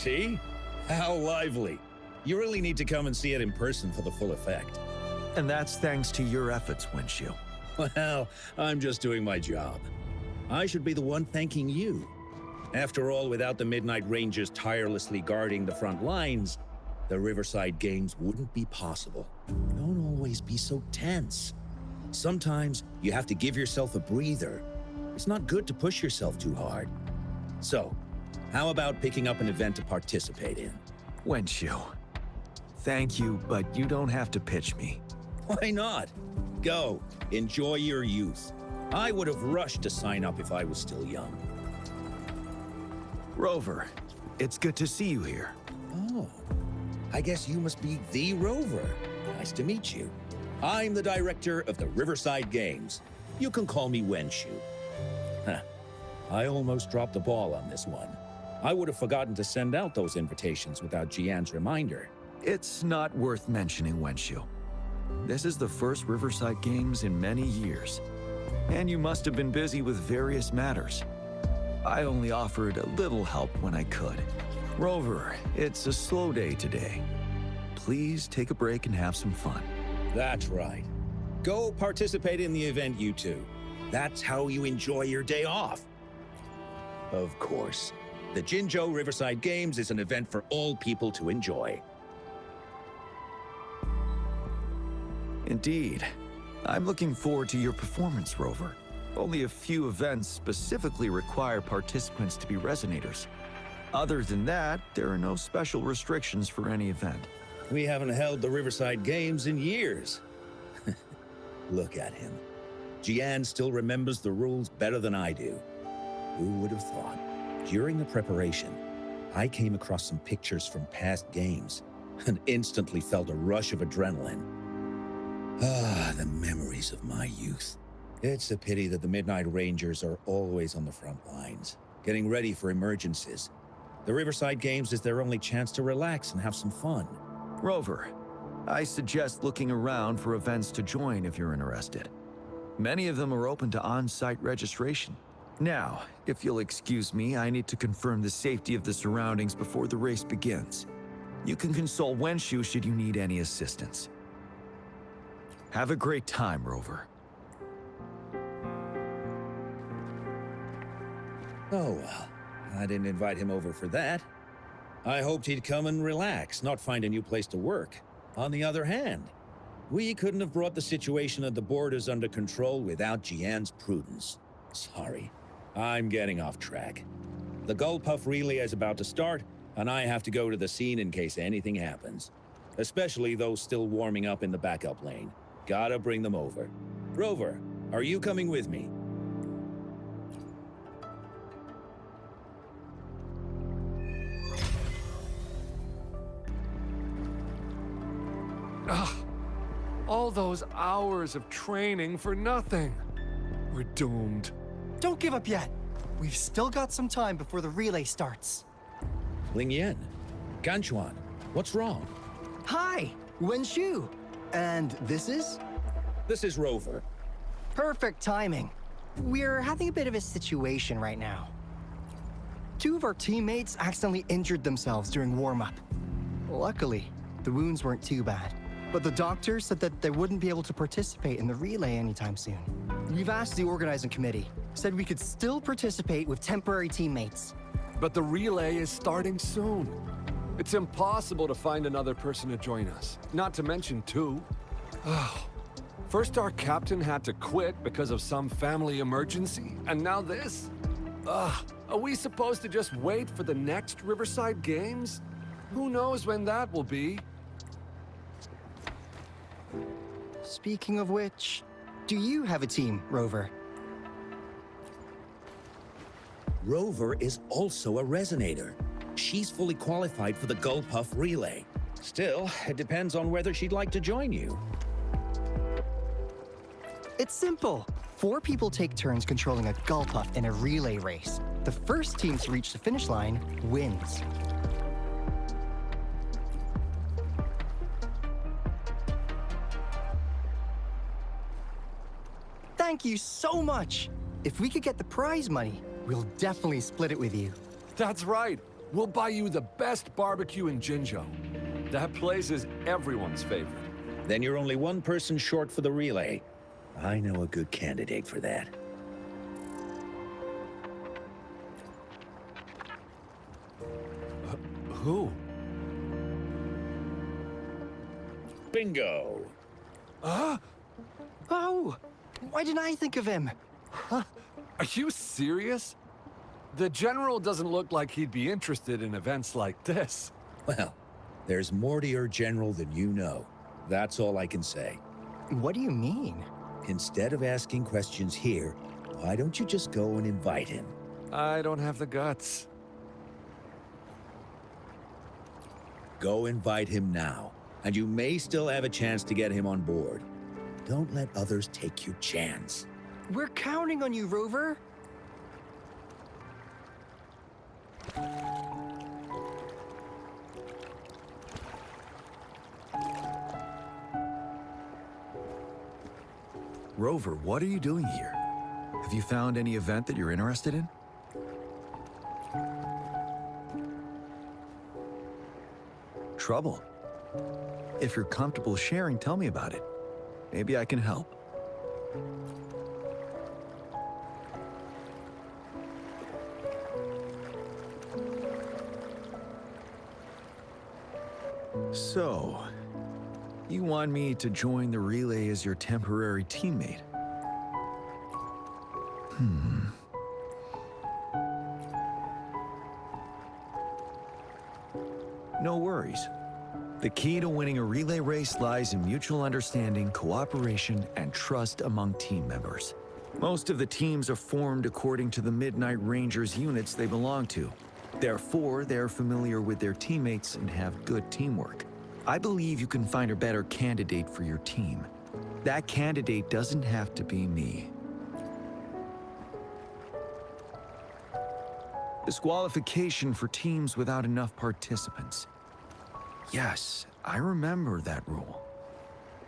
See? How lively. You really need to come and see it in person for the full effect. And that's thanks to your efforts, Windshield. Well, I'm just doing my job. I should be the one thanking you. After all, without the Midnight Rangers tirelessly guarding the front lines, the Riverside Games wouldn't be possible. Don't always be so tense. Sometimes you have to give yourself a breather. It's not good to push yourself too hard. So, how about picking up an event to participate in? Windshield. Thank you, but you don't have to pitch me. Why not? Go, enjoy your youth. I would have rushed to sign up if I was still young. Rover, it's good to see you here. Oh, I guess you must be the Rover. Nice to meet you. I'm the director of the Riverside Games. You can call me Wenshu. Huh. I almost dropped the ball on this one. I would have forgotten to send out those invitations without Jiyan's reminder. It's not worth mentioning, Wenshu. This is the first Riverside Games in many years, and you must have been busy with various matters. I only offered a little help when I could. Rover, it's a slow day today. Please take a break and have some fun. That's right. Go participate in the event, you two. That's how you enjoy your day off. Of course, the Jinjo Riverside Games is an event for all people to enjoy. Indeed. I'm looking forward to your performance, Rover. Only a few events specifically require participants to be Resonators. Other than that, there are no special restrictions for any event. We haven't held the Riverside Games in years. Look at him. Jiyan still remembers the rules better than I do. Who would have thought? During the preparation, I came across some pictures from past games and instantly felt a rush of adrenaline. Ah, the memories of my youth. It's a pity that the Midnight Rangers are always on the front lines, getting ready for emergencies. The Riverside Games is their only chance to relax and have some fun. Rover, I suggest looking around for events to join if you're interested. Many of them are open to on-site registration. Now, if you'll excuse me, I need to confirm the safety of the surroundings before the race begins. You can consult Wenshu should you need any assistance. Have a great time, Rover. Oh well, I didn't invite him over for that. I hoped he'd come and relax, not find a new place to work. On the other hand, we couldn't have brought the situation at the borders under control without Jiyan's prudence. Sorry, I'm getting off track. The Gullpuff relay is about to start, and I have to go to the scene in case anything happens. Especially those still warming up in the backup lane. Gotta bring them over. Rover, are you coming with me? Ugh. All those hours of training for nothing. We're doomed. Don't give up yet. We've still got some time before the relay starts. Ling Yen, Ganchuan, what's wrong? Hi, Wenshu. And this is? This is Rover. Perfect timing. We're having a bit of a situation right now. Two of our teammates accidentally injured themselves during warm-up. Luckily, the wounds weren't too bad. But the doctor said that they wouldn't be able to participate in the relay anytime soon. We've asked the organizing committee, said we could still participate with temporary teammates. But the relay is starting soon. It's impossible to find another person to join us, not to mention two. Oh. First our captain had to quit because of some family emergency, and now this? Ugh, are we supposed to just wait for the next Riverside Games? Who knows when that will be? Speaking of which, do you have a team, Rover? Rover is also a Resonator. She's fully qualified for the Gullpuff relay. Still, it depends on whether she'd like to join you. It's simple. 4 people take turns controlling a Gullpuff in a relay race. The first team to reach the finish line wins. Thank you so much! If we could get the prize money, we'll definitely split it with you. That's right. We'll buy you the best barbecue in Jinzhou. That place is everyone's favorite. Then you're only one person short for the relay. I know a good candidate for that. Who? Bingo! Oh, why didn't I think of him? Are you serious? The General doesn't look like he'd be interested in events like this. Well, there's more to your general than you know. That's all I can say. What do you mean? Instead of asking questions here, why don't you just go and invite him? I don't have the guts. Go invite him now, and you may still have a chance to get him on board. Don't let others take your chance. We're counting on you, Rover. Rover, what are you doing here? Have you found any event that you're interested in? Trouble? If you're comfortable sharing, tell me about it. Maybe I can help. So, you want me to join the relay as your temporary teammate? No worries. The key to winning a relay race lies in mutual understanding, cooperation, and trust among team members. Most of the teams are formed according to the Midnight Rangers units they belong to. Therefore, they're familiar with their teammates and have good teamwork. I believe you can find a better candidate for your team. That candidate doesn't have to be me. Disqualification for teams without enough participants. Yes, I remember that rule.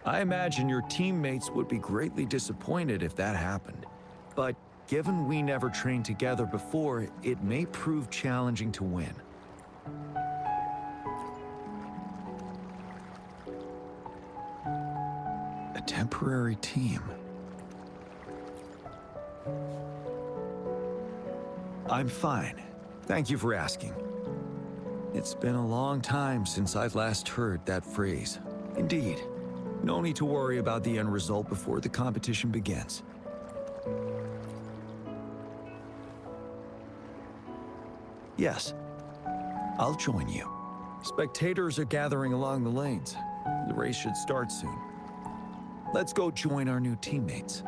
I imagine your teammates would be greatly disappointed if that happened. But given we never trained together before, it may prove challenging to win. A temporary team. I'm fine. Thank you for asking. It's been a long time since I've last heard that phrase. Indeed. No need to worry about the end result before the competition begins. Yes, I'll join you. Spectators are gathering along the lanes. The race should start soon. Let's go join our new teammates.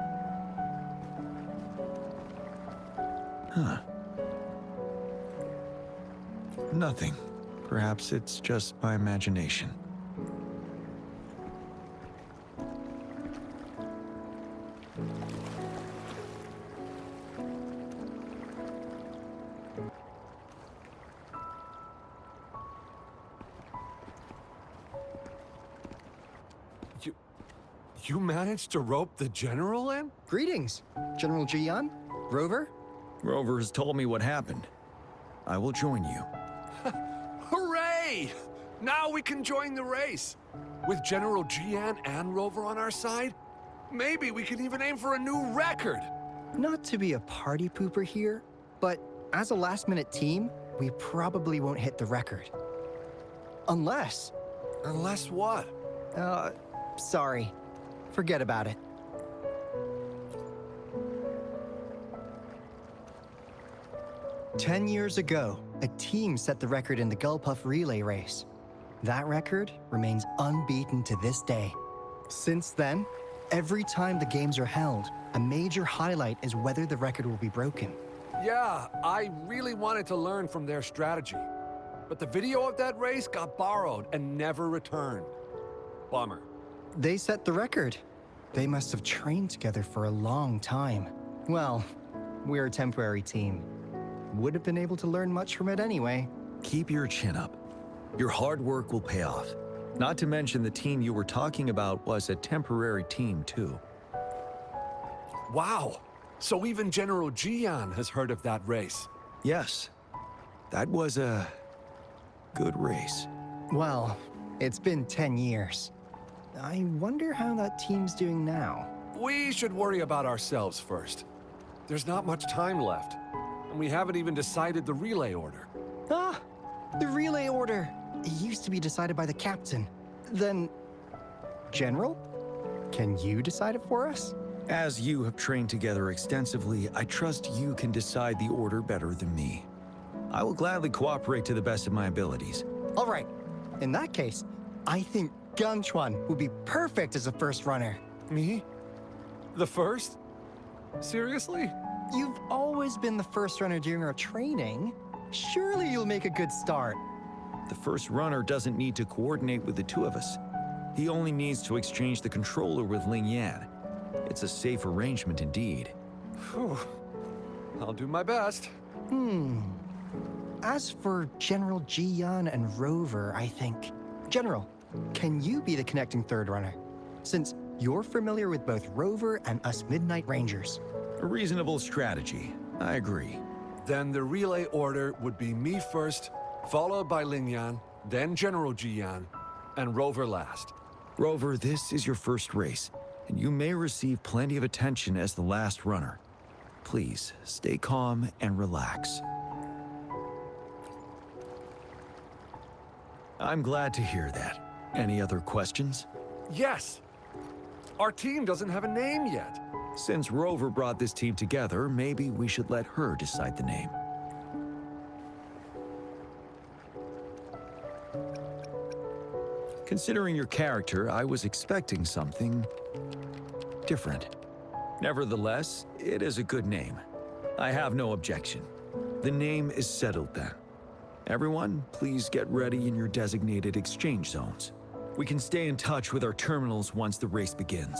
Huh. Nothing. Perhaps it's just my imagination. You managed to rope the General in? Greetings, General Jiyan. Rover? Rover has told me what happened. I will join you. Hooray! Now we can join the race. With General Jiyan and Rover on our side, maybe we can even aim for a new record. Not to be a party pooper here, but as a last-minute team, we probably won't hit the record. Unless... Unless what? Sorry. Forget about it. "10 years ago, a team set the record in the Gulpuff relay race. That record remains unbeaten to this day. Since then, every time the games are held, a major highlight is whether the record will be broken. Yeah, I really wanted to learn from their strategy. But the video of that race got borrowed and never returned. Bummer. They set the record. They must have trained together for a long time. Well, we're a temporary team. Would have been able to learn much from it anyway. Keep your chin up. Your hard work will pay off. Not to mention the team you were talking about was a temporary team, too. Wow. So even General Jiyan has heard of that race. Yes. That was a good race. Well, it's been 10 years. I wonder how that team's doing now. We should worry about ourselves first. There's not much time left, and we haven't even decided the relay order. Ah, the relay order. It used to be decided by the captain. Then, General? Can you decide it for us? As you have trained together extensively, I trust you can decide the order better than me. I will gladly cooperate to the best of my abilities. All right. In that case, I think Gunchuan would be perfect as a first runner. Me? The first? Seriously? You've always been the first runner during our training. Surely you'll make a good start. The first runner doesn't need to coordinate with the two of us. He only needs to exchange the controller with Ling Yan. It's a safe arrangement indeed. Whew. I'll do my best. As for General Jiyan and Rover, I think... General, can you be the connecting third runner? Since you're familiar with both Rover and us Midnight Rangers. A reasonable strategy. I agree. Then the relay order would be me first, followed by Ling Yan, then General Jiyan, and Rover last. Rover, this is your first race, and you may receive plenty of attention as the last runner. Please, stay calm and relax. I'm glad to hear that. Any other questions? Yes! Our team doesn't have a name yet. Since Rover brought this team together, maybe we should let her decide the name. Considering your character, I was expecting something different. Nevertheless, it is a good name. I have no objection. The name is settled then. Everyone, please get ready in your designated exchange zones. We can stay in touch with our terminals once the race begins.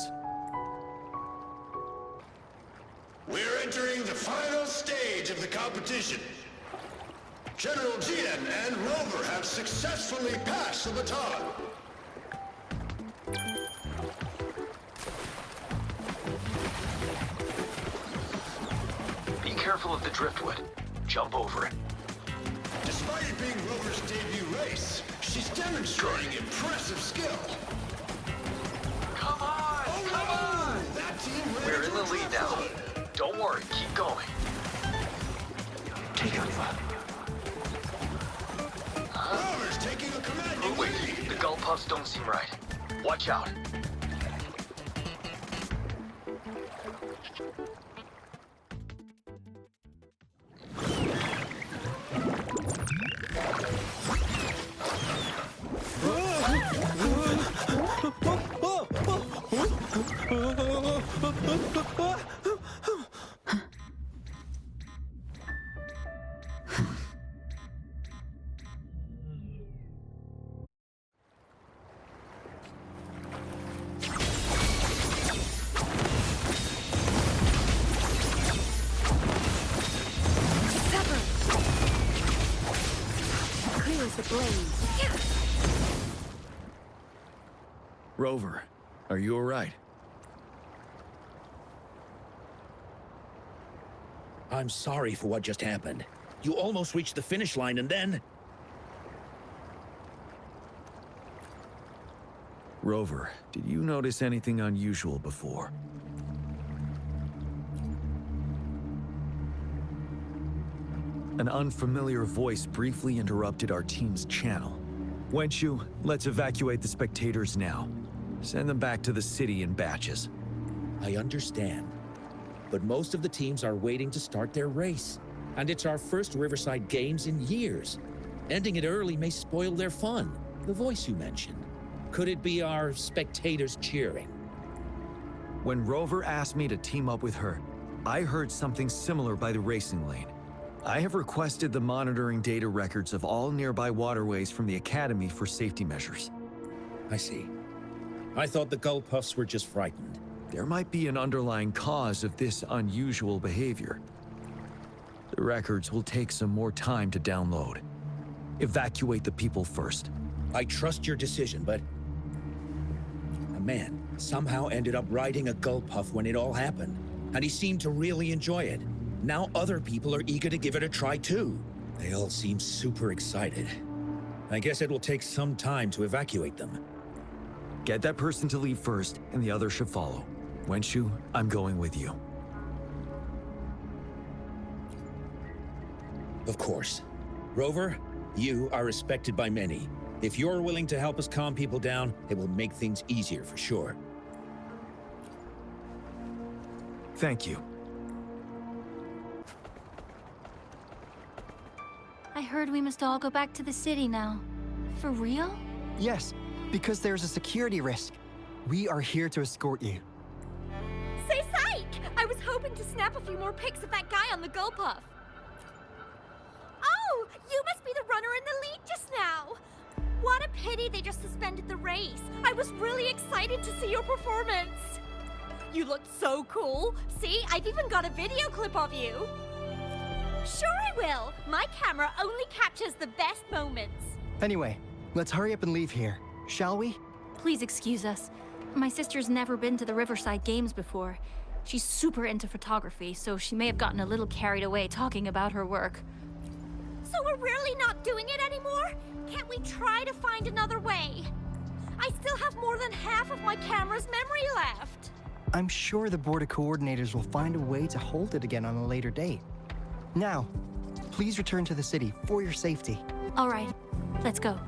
We're entering the final stage of the competition. General Jiyan and Rover have successfully passed the baton. Be careful of the driftwood. Jump over it. Despite it being Rover's debut race, she's demonstrating impressive skill. Come on! Oh, Come no! on! That team ran We're in into the a lead now. driftwood. Don't worry, keep going. Take over. Rover's taking a commanding Wait, lead. the gull puffs don't seem right. Watch out. Clears the blaze. Rover, are you all right? I'm sorry for what just happened. You almost reached the finish line and then... Rover, did you notice anything unusual before? An unfamiliar voice briefly interrupted our team's channel. Wenchu, let's evacuate the spectators now. Send them back to the city in batches. I understand. But most of the teams are waiting to start their race. And it's our first Riverside Games in years. Ending it early may spoil their fun. The voice you mentioned. Could it be our spectators cheering? When Rover asked me to team up with her, I heard something similar by the racing lane. I have requested the monitoring data records of all nearby waterways from the Academy for safety measures. I see. I thought the Gull Puffs were just frightened. There might be an underlying cause of this unusual behavior. The records will take some more time to download. Evacuate the people first. I trust your decision, but... a man somehow ended up riding a Gull Puff when it all happened, and he seemed to really enjoy it. Now other people are eager to give it a try too. They all seem super excited. I guess it will take some time to evacuate them. Get that person to leave first, and the others should follow. Wenshu, I'm going with you. Of course. Rover, you are respected by many. If you're willing to help us calm people down, it will make things easier for sure. Thank you. I heard we must all go back to the city now. For real? Yes, because there's a security risk. We are here to escort you. Say psych! I was hoping to snap a few more pics of that guy on the Gull Puff. Oh, you must be the runner in the lead just now. What a pity they just suspended the race. I was really excited to see your performance. You looked so cool. See, I've even got a video clip of you. Sure I will. My camera only captures the best moments. Anyway, let's hurry up and leave here, shall we? Please excuse us. My sister's never been to the Riverside Games before. She's super into photography, so she may have gotten a little carried away talking about her work. So we're really not doing it anymore? Can't we try to find another way? I still have more than half of my camera's memory left. I'm sure the board of coordinators will find a way to hold it again on a later date. Now, please return to the city for your safety. All right, let's go.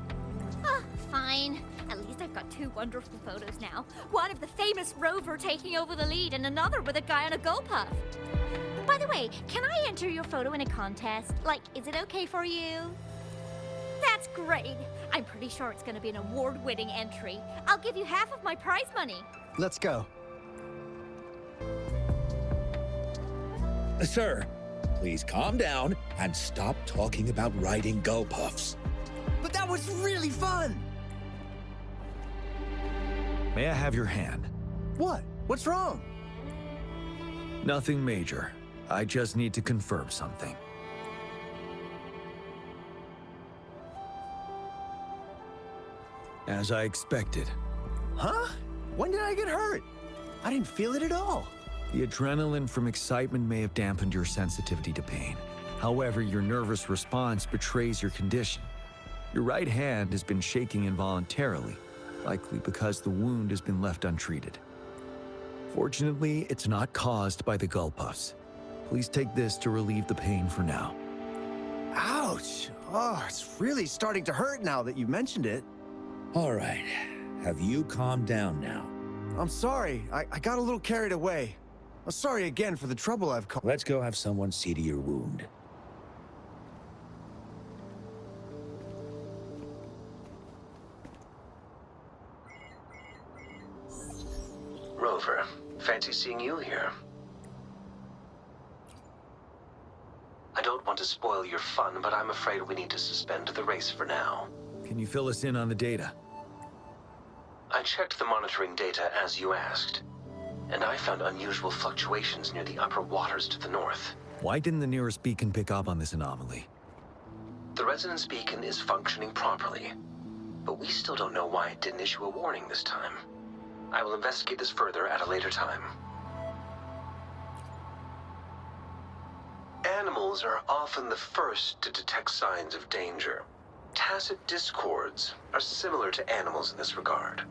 Fine. At least I've got two wonderful photos now. One of the famous Rover taking over the lead and another with a guy on a Gull Puff. By the way, can I enter your photo in a contest? Like, is it okay for you? That's great. I'm pretty sure it's gonna be an award-winning entry. I'll give you half of my prize money. Let's go. Sir, please calm down and stop talking about riding gull puffs. But that was really fun! May I have your hand? What? What's wrong? Nothing major. I just need to confirm something. As I expected, Huh? When did I get hurt? I didn't feel it at all. the adrenaline from excitement may have dampened your sensitivity to pain. However, your nervous response betrays your condition. Your right hand has been shaking involuntarily, likely because the wound has been left untreated. Fortunately, it's not caused by the gull puffs. Please take this to relieve the pain for now. Ouch! Oh, it's really starting to hurt now that you mentioned it. All right. Have you calmed down now? I'm sorry. I got a little carried away. I'm sorry again for the trouble I've caused. Let's go have someone see to your wound. Rover, fancy seeing you here. I don't want to spoil your fun, but I'm afraid we need to suspend the race for now. Can you fill us in on the data? I checked the monitoring data as you asked, and I found unusual fluctuations near the upper waters to the north. Why didn't the nearest beacon pick up on this anomaly? The resonance beacon is functioning properly, but we still don't know why it didn't issue a warning this time. I will investigate this further at a later time. Animals are often the first to detect signs of danger. Tacit discords are similar to animals in this regard.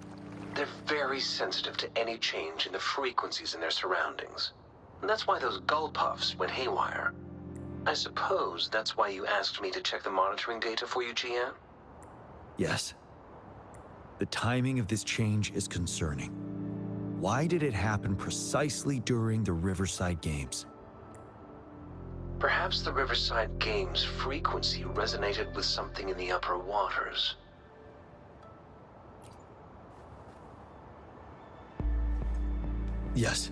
They're very sensitive to any change in the frequencies in their surroundings. And that's why those gull puffs went haywire. I suppose that's why you asked me to check the monitoring data for you, Jiyan? Yes. The timing of this change is concerning. Why did it happen precisely during the Riverside Games? Perhaps the Riverside Games' frequency resonated with something in the upper waters. Yes.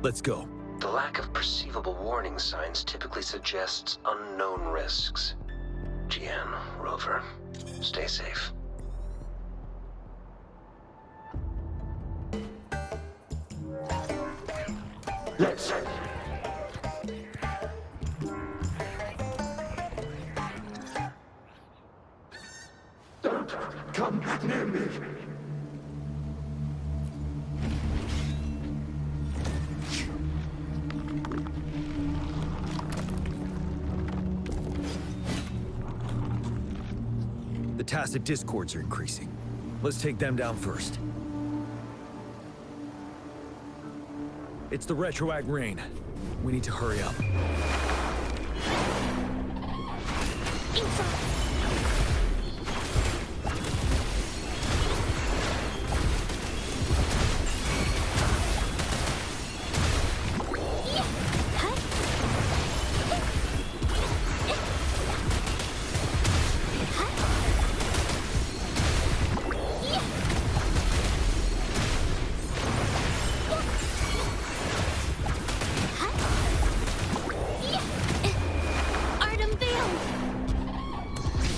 Let's go. The lack of perceivable warning signs typically suggests unknown risks. Jiyan, Rover, stay safe. Let's don't come near me. The The tacit discords are increasing. Let's take them down first. It's the retroact rain. We need to hurry up.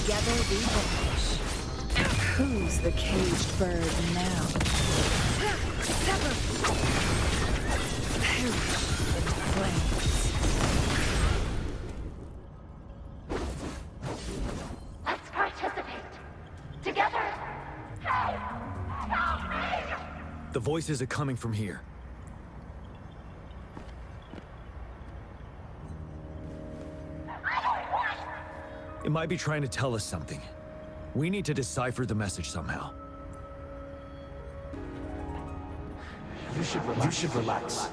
Together we vanish. Who's the caged bird now? Sever! Perish in flames. Let's participate. Together. Help me! The voices are coming from here. It might be trying to tell us something. We need to decipher the message somehow. You should relax.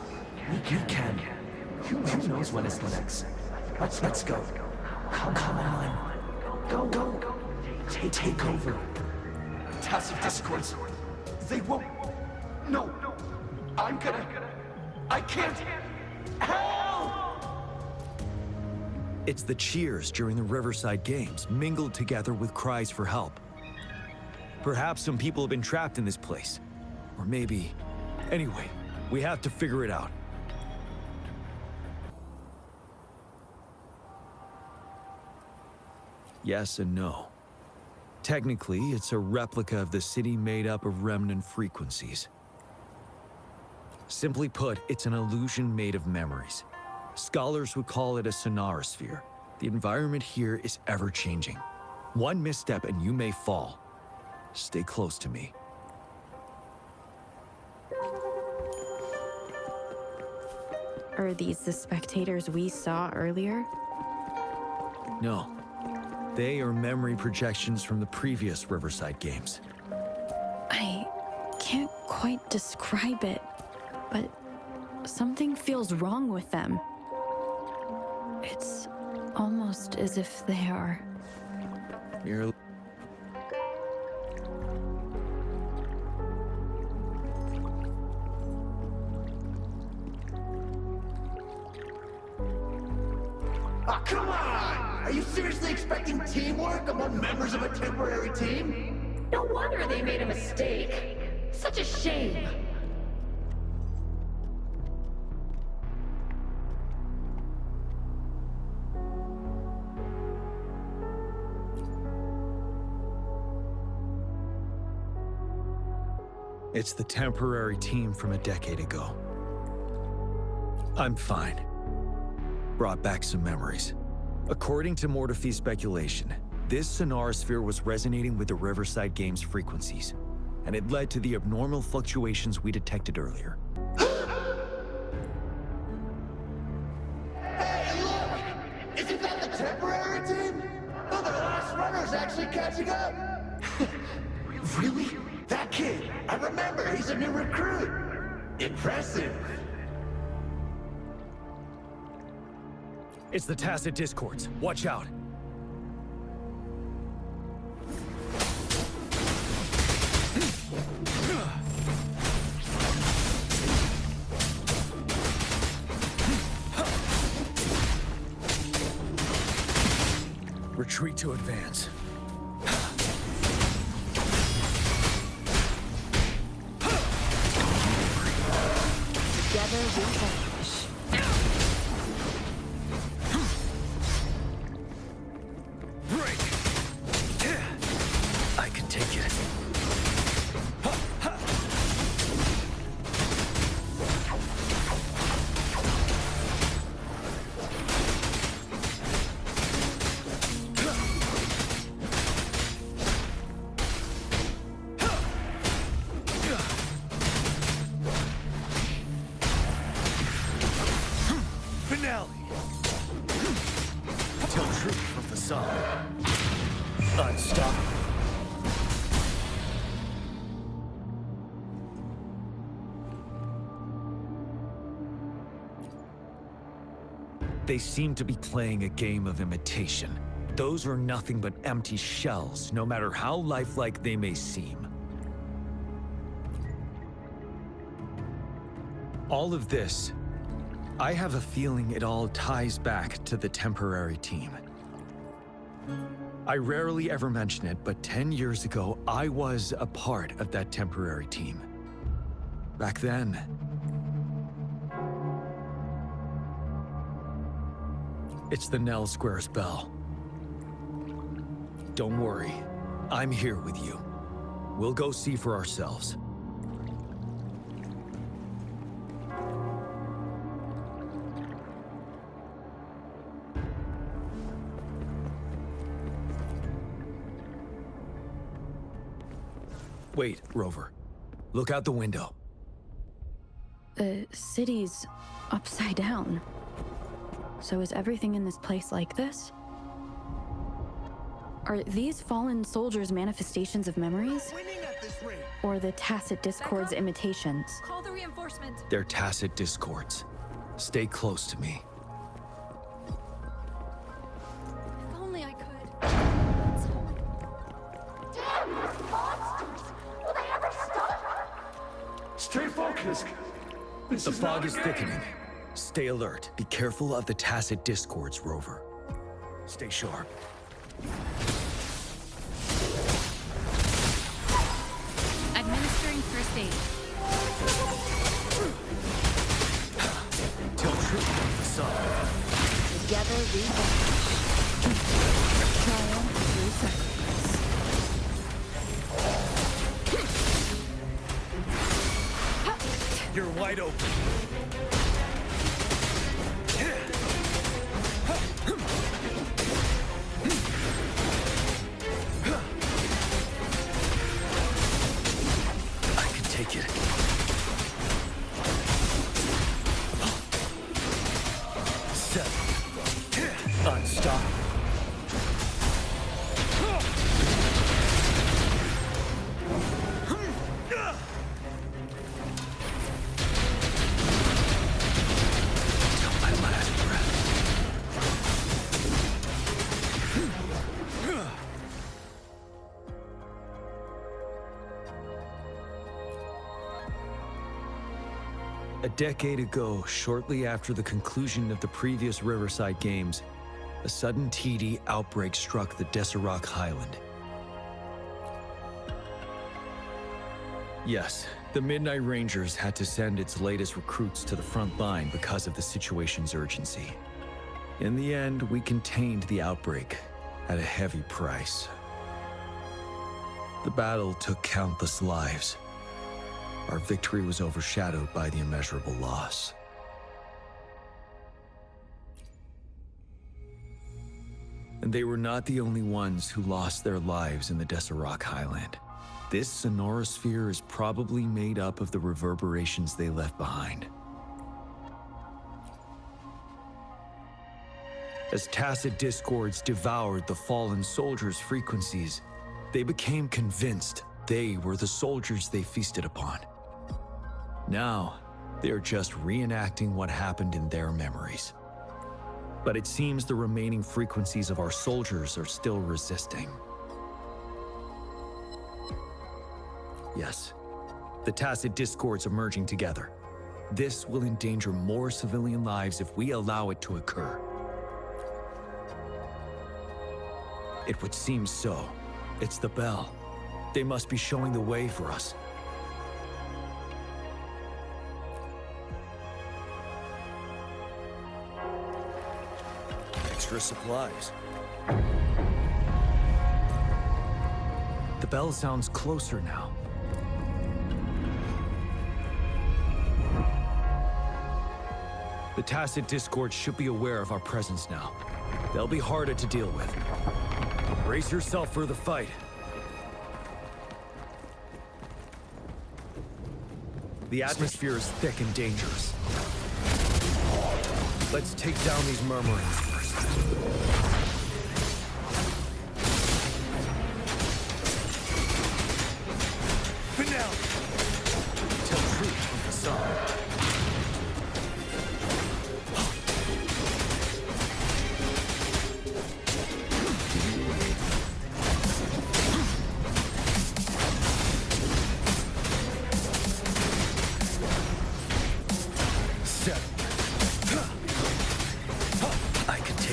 We can. Who knows when it's next? Let's go. Come on. Go. Take over. Tacit discords. They won't. No. I can't. Help! It's the cheers during the Riverside Games, mingled together with cries for help. Perhaps some people have been trapped in this place. Or maybe... Anyway, we have to figure it out. Yes and no. Technically, it's a replica of the city made up of remnant frequencies. Simply put, it's an illusion made of memories. Scholars would call it a sonarosphere. The environment here is ever-changing. One misstep and you may fall. Stay close to me. Are these the spectators we saw earlier? No. They are memory projections from the previous Riverside Games. I can't quite describe it, but something feels wrong with them. It's almost as if they are... You're... Oh, come on! Are you seriously expecting teamwork among members of a temporary team? No wonder they made a mistake. Such a shame. It's the temporary team from a decade ago. I'm fine. Brought back some memories. According to Mortefi's speculation, this sonarosphere was resonating with the Riverside Games frequencies, and it led to the abnormal fluctuations we detected earlier. Hey, look! Isn't that the temporary team? No, the last runner's actually catching up! Really? That kid! I remember, he's a new recruit! Impressive! It's the tacit discords. Watch out. Retreat to advance. Together we vanish. Break! I can take it. Finale! Tell truth from the sun. Unstoppable. They seem to be playing a game of imitation. Those are nothing but empty shells, no matter how lifelike they may seem. All of this, I have a feeling it all ties back to the temporary team. I rarely ever mention it, but 10 years ago, I was a part of that temporary team. Back then, it's the Nell Squares bell. Don't worry, I'm here with you. We'll go see for ourselves. Wait, Rover. Look out the window. The city's upside down. So is everything in this place like this? Are these fallen soldiers manifestations of memories? Or the Tacit Discord's imitations? Call the reinforcement. They're Tacit Discords. Stay close to me. If only I could. Damn, these monsters! Will they ever stop? Stay focused. The fog is thickening. Stay alert. Be careful of the Tacit Discords, Rover. Stay sharp. Administering first aid. Tell truth. Solid. Together we triumph through sacrifice. You're wide open. I can take it. Set. Unstoppable. A decade ago, shortly after the conclusion of the previous Riverside Games, a sudden TD outbreak struck the Deserac Highland. Yes, the Midnight Rangers had to send its latest recruits to the front line because of the situation's urgency. In the end, we contained the outbreak at a heavy price. The battle took countless lives. Our victory was overshadowed by the immeasurable loss. And they were not the only ones who lost their lives in the Deserac Highland. This sonorosphere is probably made up of the reverberations they left behind. As Tacit Discords devoured the fallen soldiers' frequencies, they became convinced they were the soldiers they feasted upon. Now, they're just reenacting what happened in their memories. But it seems the remaining frequencies of our soldiers are still resisting. Yes, the Tacit Discords are merging together. This will endanger more civilian lives if we allow it to occur. It would seem so. It's the bell. They must be showing the way for us. Extra supplies. The bell sounds closer now. The Tacit Discord should be aware of our presence now. They'll be harder to deal with. Brace yourself for the fight. The atmosphere is thick and dangerous. Let's take down these murmurings first. Finale! Tell truth from facade.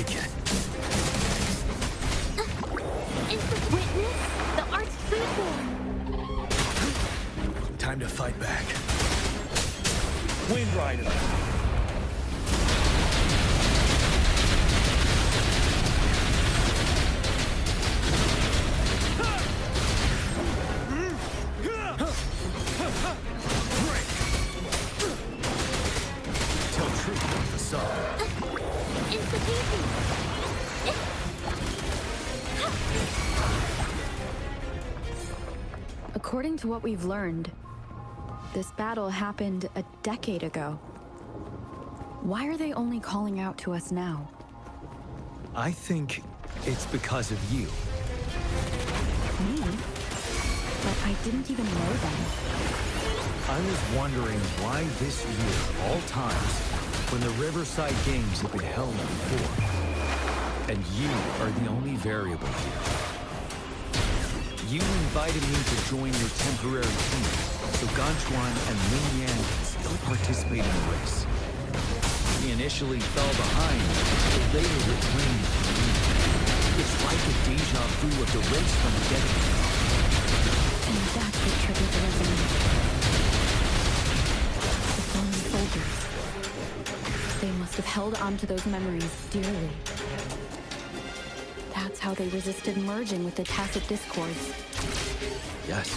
take it. Instant witness? The art's freeform. Time to fight back. Wind Rider. Tell truth on facade. Insta-easy. According to what we've learned, this battle happened a decade ago. Why are they only calling out to us now? I think it's because of you. Me? But I didn't even know them. I was wondering why this year, of all times, when the Riverside Games have been held before, and you are the only variable here. You invited me to join your temporary team, so Ganchuan and Lin Yan can still participate in the race. He initially fell behind, but later reclaimed the lead. It's like a deja vu of the race from the get-go. And that's what triggered the resonance. The fallen soldiers. They must have held onto those memories dearly. That's how they resisted merging with the tacit discords. Yes.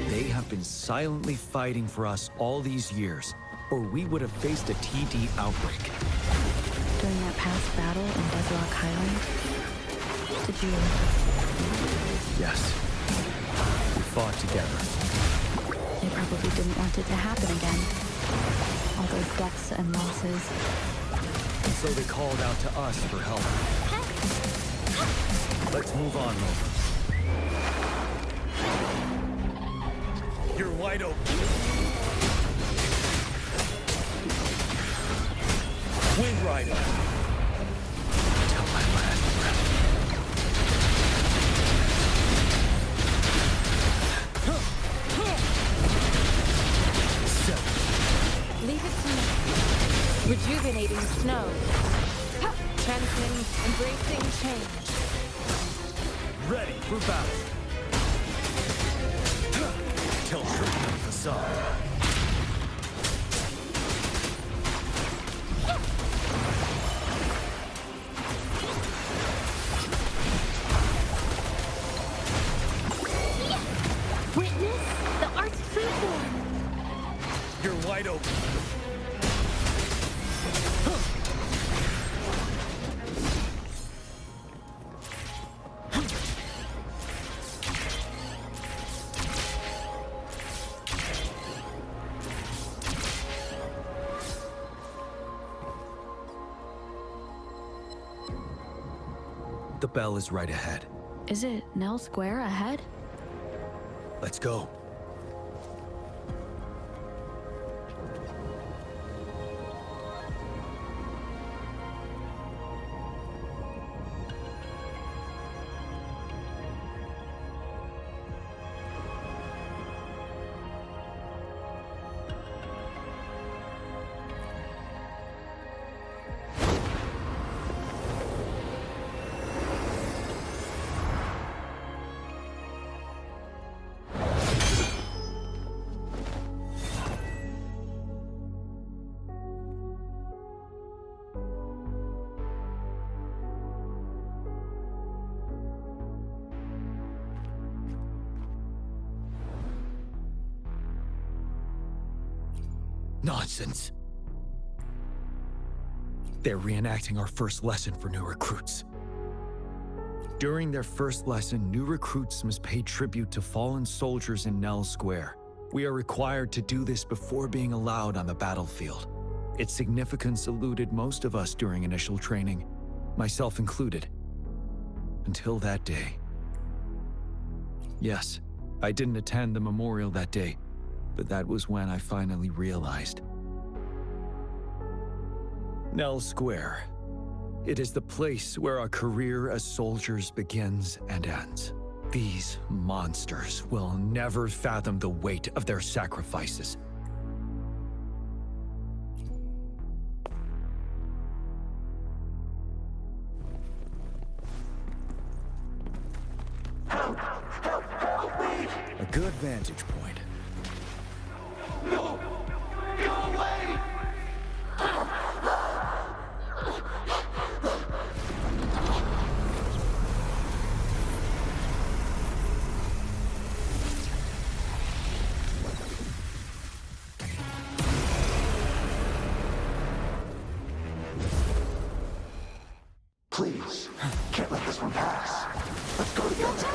They have been silently fighting for us all these years, or we would have faced a TD outbreak. During that past battle in Desrock Highland, did you... Yes. We fought together. They probably didn't want it to happen again. All those deaths and losses. And so they called out to us for help. Let's move on, Rover. You're wide open. Wind Rider. Till my last breath. Leave it to me. Rejuvenating snow. Transmitting, embracing change. Ready for battle. Tell truth on facade. Witness? The art's freeform. You're wide open. The bell is right ahead. Is it Nell Square ahead? Let's go. Nonsense. They're reenacting our first lesson for new recruits. During their first lesson, new recruits must pay tribute to fallen soldiers in Nell Square. We are required to do this before being allowed on the battlefield. Its significance eluded most of us during initial training, myself included. Until that day. Yes, I didn't attend the memorial that day, but that was when I finally realized. Nell Square. It is the place where our career as soldiers begins and ends. These monsters will never fathom the weight of their sacrifices. good vantage point. No! Go away! Please, can't let this one pass. Let's go together.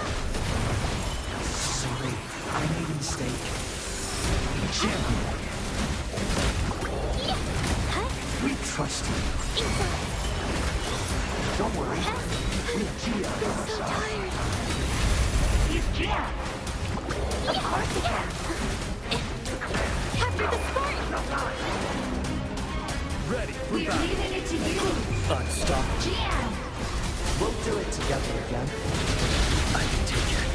Sorry, I made a mistake. Champion, we trust you. Don't worry, we have Gia on our side. He's Gia! Of course he can! After the sport! Ready, We are leaving it to you. unstoppable. Jiyan! We'll do it together again. I can take it.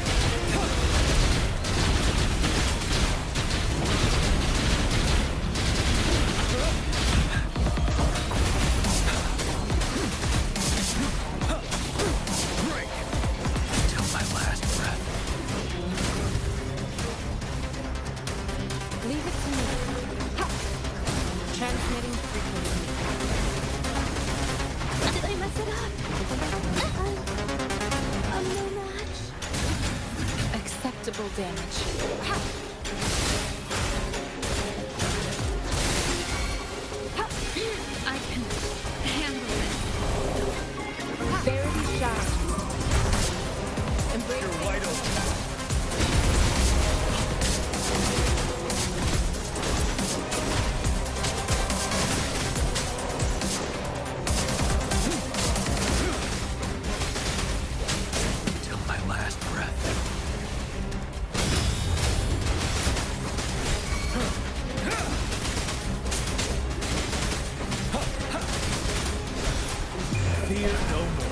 Break till my last breath. Leave it to me. Transmitting frequency. Did I mess it up? I'm no match. Acceptable damage. I can handle it. Verity shines. Embrace You're wide open. Till my last breath. Fear no more.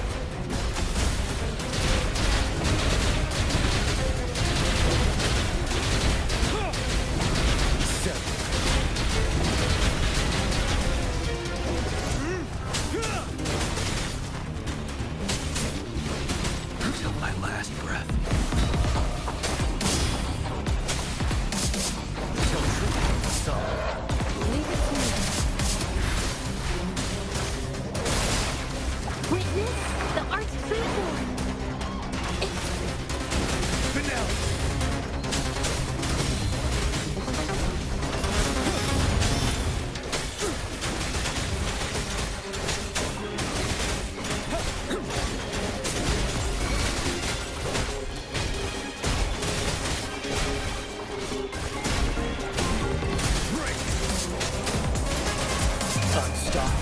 Till my last breath. Till truth is solid. Leave it to me. Witness the art's freeform. Finale. Break. Unstoppable.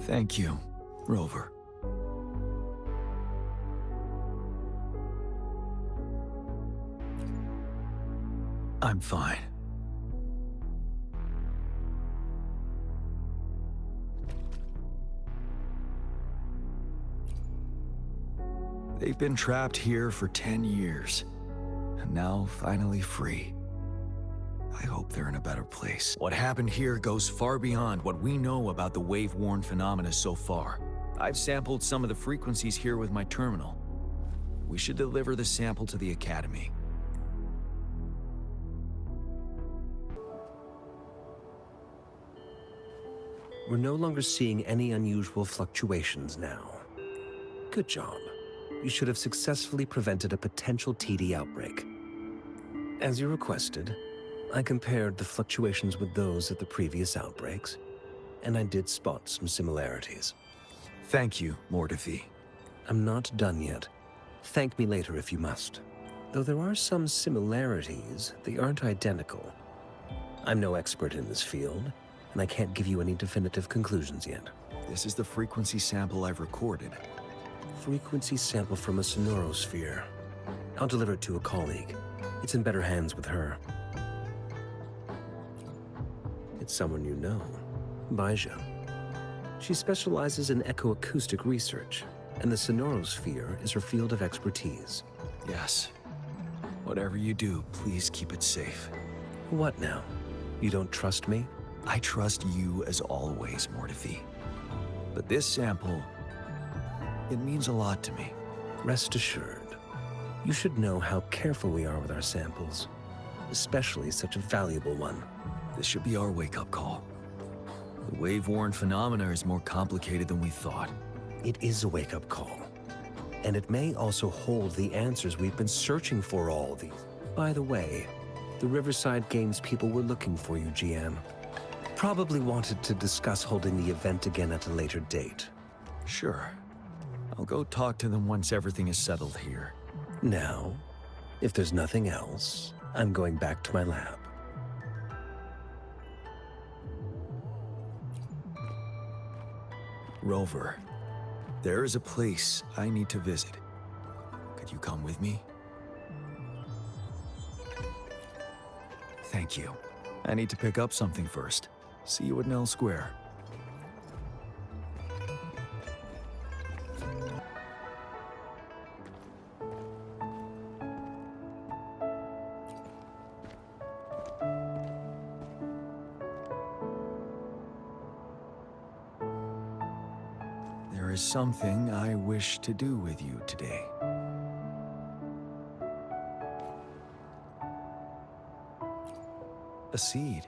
Thank you, Rover. I'm fine. They've been trapped here for 10 years, and now finally free. I hope they're in a better place. What happened here goes far beyond what we know about the wave-worn phenomena so far. I've sampled some of the frequencies here with my terminal. we should deliver the sample to the Academy. We're no longer seeing any unusual fluctuations now. Good job. You should have successfully prevented a potential TD outbreak. As you requested, I compared the fluctuations with those of the previous outbreaks, and I did spot some similarities. Thank you, Mortifi. I'm not done yet. Thank me later if you must. Though there are some similarities, they aren't identical. I'm no expert in this field, and I can't give you any definitive conclusions yet. This is the frequency sample I've recorded. Frequency sample from a sonorosphere. I'll deliver it to a colleague. It's in better hands with her. It's someone you know, Baija. She specializes in echoacoustic research, and the sonorosphere is her field of expertise. Yes. Whatever you do, please keep it safe. What now? You don't trust me? I trust you as always, Mortifi. But this sample, it means a lot to me. Rest assured. You should know how careful we are with our samples, especially such a valuable one. This should be our wake-up call. The wave-worn phenomena is more complicated than we thought. It is a wake-up call. And it may also hold the answers we've been searching for all these. By the way, the Riverside Games people were looking for you, Jiyan. Probably wanted to discuss holding the event again at a later date. Sure. I'll go talk to them once everything is settled here. Now, if there's nothing else, I'm going back to my lab. Rover, there is a place I need to visit. Could you come with me? Thank you. I need to pick up something first. See you at Nell Square. There is something I wish to do with you today. A seed.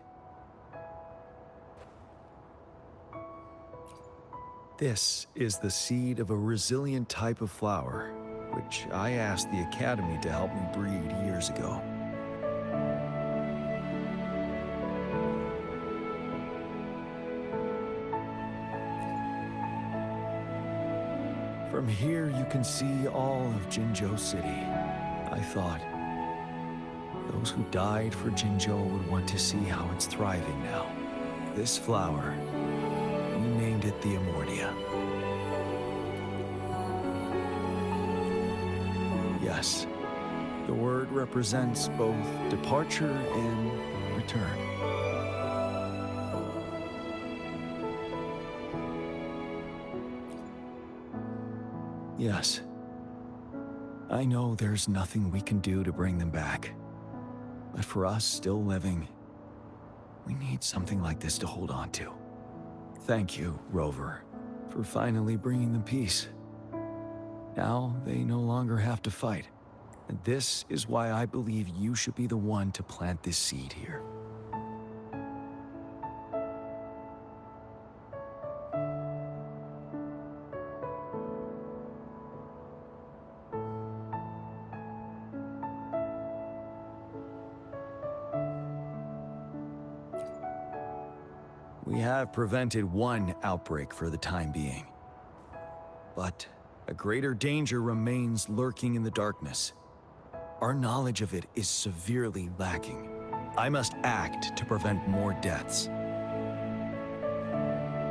This is the seed of a resilient type of flower, which I asked the Academy to help me breed years ago. From here, you can see all of Jinzhou City. I thought, those who died for Jinzhou would want to see how it's thriving now. This flower, we named it the Amordia. Yes, the word represents both departure and return. Yes. I know there's nothing we can do to bring them back. But for us still living, we need something like this to hold on to. Thank you, Rover, for finally bringing them peace. Now they no longer have to fight. And this is why I believe you should be the one to plant this seed here. We have prevented one outbreak for the time being. But a greater danger remains lurking in the darkness. Our knowledge of it is severely lacking. I must act to prevent more deaths.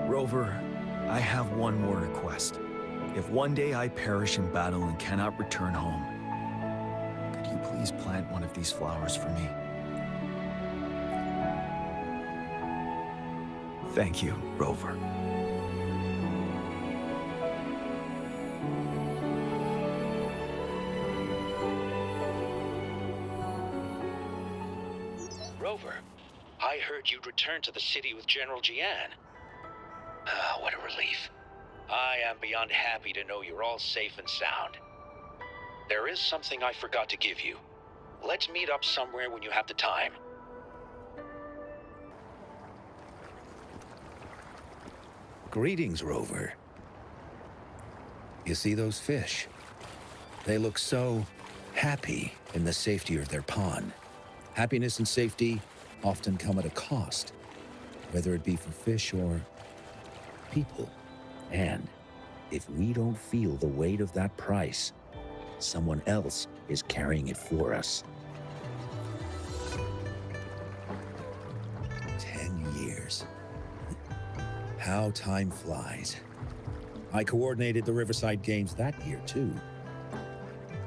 Rover, I have one more request. If one day I perish in battle and cannot return home, could you please plant one of these flowers for me? Thank you, Rover. Rover, I heard you'd returned to the city with General Jiyan. Ah, what a relief. I am beyond happy to know you're all safe and sound. there is something I forgot to give you. Let's meet up somewhere when you have the time. Greetings, Rover. You see those fish? They look so happy in the safety of their pond. Happiness and safety often come at a cost, whether it be for fish or people. And if we don't feel the weight of that price, someone else is carrying it for us. 10 years. How time flies. I coordinated the Riverside Games that year, too.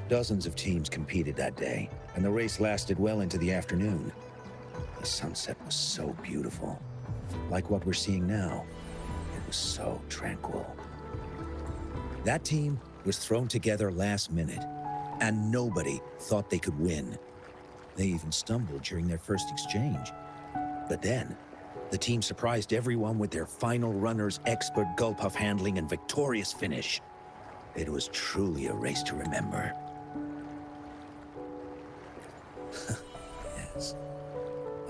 Dozens of teams competed that day, and the race lasted well into the afternoon. The sunset was so beautiful. Like what we're seeing now, it was so tranquil. That team was thrown together last minute, and nobody thought they could win. They even stumbled during their first exchange. But then, the team surprised everyone with their final runner's expert gulpuff handling and victorious finish. It was truly a race to remember. Yes.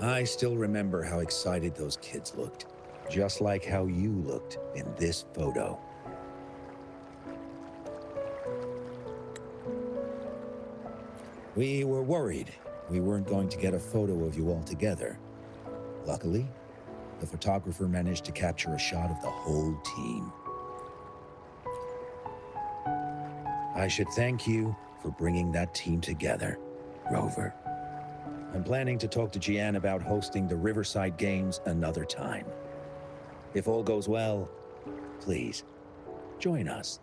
I still remember how excited those kids looked, just like how you looked in this photo. We were worried we weren't going to get a photo of you all together. Luckily, the photographer managed to capture a shot of the whole team. I should thank you for bringing that team together, Rover. I'm planning to talk to Jiyan about hosting the Riverside Games another time. If all goes well, please, join us.